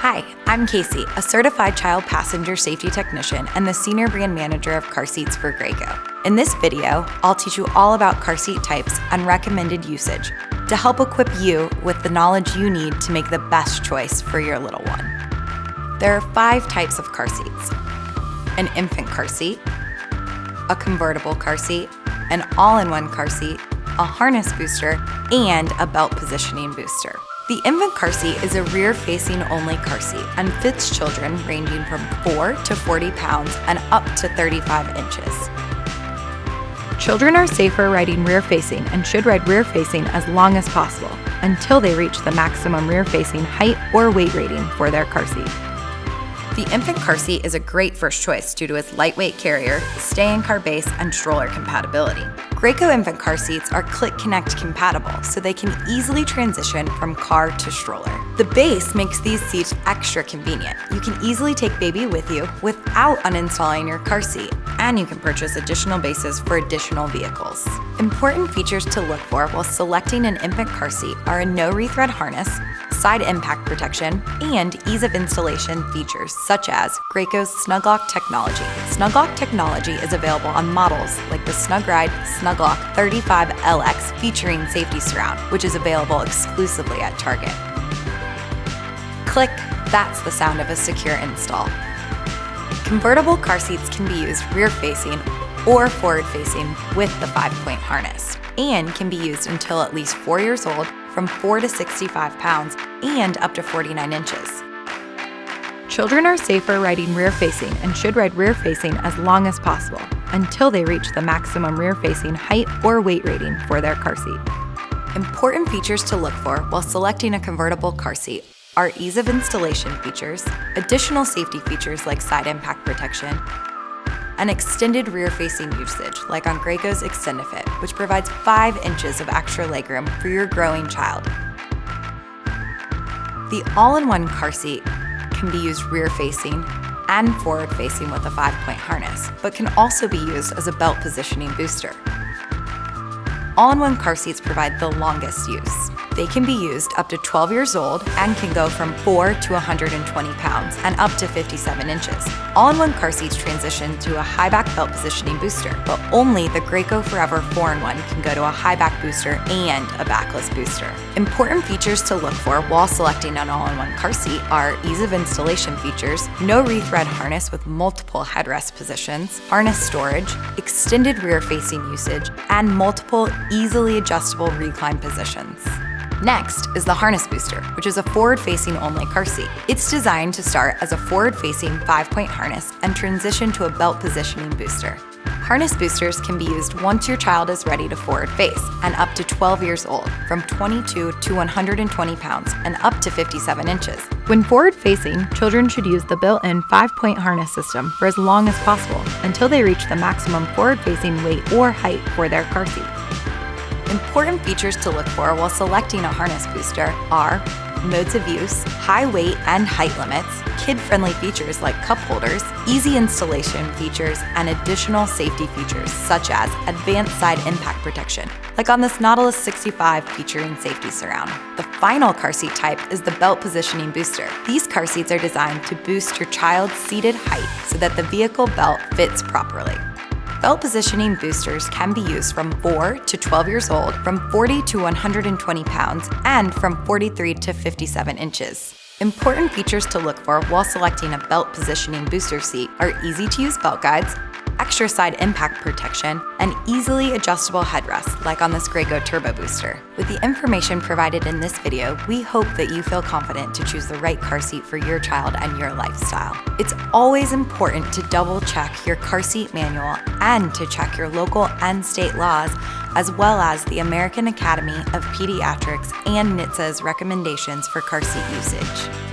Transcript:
Hi, I'm Casey, a certified child passenger safety technician and the senior brand manager of car seats for Graco. In this video, I'll teach you all about car seat types and recommended usage to help equip you with the knowledge you need to make the best choice for your little one. There are 5 types of car seats: an infant car seat, a convertible car seat, an all-in-one car seat, a harness booster, and a belt positioning booster. The infant car seat is a rear-facing only car seat and fits children ranging from 4 to 40 pounds and up to 35 inches. Children are safer riding rear-facing and should ride rear-facing as long as possible until they reach the maximum rear-facing height or weight rating for their car seat. The infant car seat is a great first choice due to its lightweight carrier, stay-in-car base, and stroller compatibility. Graco infant car seats are Click Connect compatible, so they can easily transition from car to stroller. The base makes these seats extra convenient. You can easily take baby with you without uninstalling your car seat, and you can purchase additional bases for additional vehicles. Important features to look for while selecting an infant car seat are a no rethread harness, side impact protection, and ease of installation features such as Graco's Snuglock technology. Snuglock technology is available on models like the SnugRide Snuglock 35LX featuring safety surround, which is available exclusively at Target. Click, that's the sound of a secure install. Convertible car seats can be used rear-facing or forward-facing with the 5-point harness, and can be used until at least 4 years old, from 4 to 65 pounds, and up to 49 inches. Children are safer riding rear-facing and should ride rear-facing as long as possible until they reach the maximum rear-facing height or weight rating for their car seat. Important features to look for while selecting a convertible car seat are ease of installation features, additional safety features like side impact protection, and extended rear-facing usage, like on Graco's Extend-A-Fit, which provides 5 inches of extra legroom for your growing child. The all-in-one car seat can be used rear-facing and forward-facing with a 5-point harness, but can also be used as a belt positioning booster. All-in-one car seats provide the longest use. They can be used up to 12 years old and can go from 4 to 120 pounds and up to 57 inches. All-in-one car seats transition to a high-back belt positioning booster, but only the Graco Forever 4-in-1 can go to a high-back booster and a backless booster. Important features to look for while selecting an all-in-one car seat are ease of installation features, no rethread harness with multiple headrest positions, harness storage, extended rear-facing usage, and multiple easily adjustable recline positions. Next is the harness booster, which is a forward-facing only car seat. It's designed to start as a forward-facing 5-point harness and transition to a belt positioning booster. Harness boosters can be used once your child is ready to forward face and up to 12 years old, from 22 to 120 pounds and up to 57 inches. When forward-facing, children should use the built-in 5-point harness system for as long as possible until they reach the maximum forward-facing weight or height for their car seat. Important features to look for while selecting a harness booster are modes of use, high weight and height limits, kid-friendly features like cup holders, easy installation features, and additional safety features such as advanced side impact protection, like on this Nautilus 65 featuring safety surround. The final car seat type is the belt positioning booster. These car seats are designed to boost your child's seated height so that the vehicle belt fits properly. Belt positioning boosters can be used from 4 to 12 years old, from 40 to 120 pounds, and from 43 to 57 inches. Important features to look for while selecting a belt positioning booster seat are easy-to-use belt guides, extra side impact protection, and easily adjustable headrests, like on this Graco Turbo Booster. With the information provided in this video, we hope that you feel confident to choose the right car seat for your child and your lifestyle. It's always important to double-check your car seat manual and to check your local and state laws, as well as the American Academy of Pediatrics and NHTSA's recommendations for car seat usage.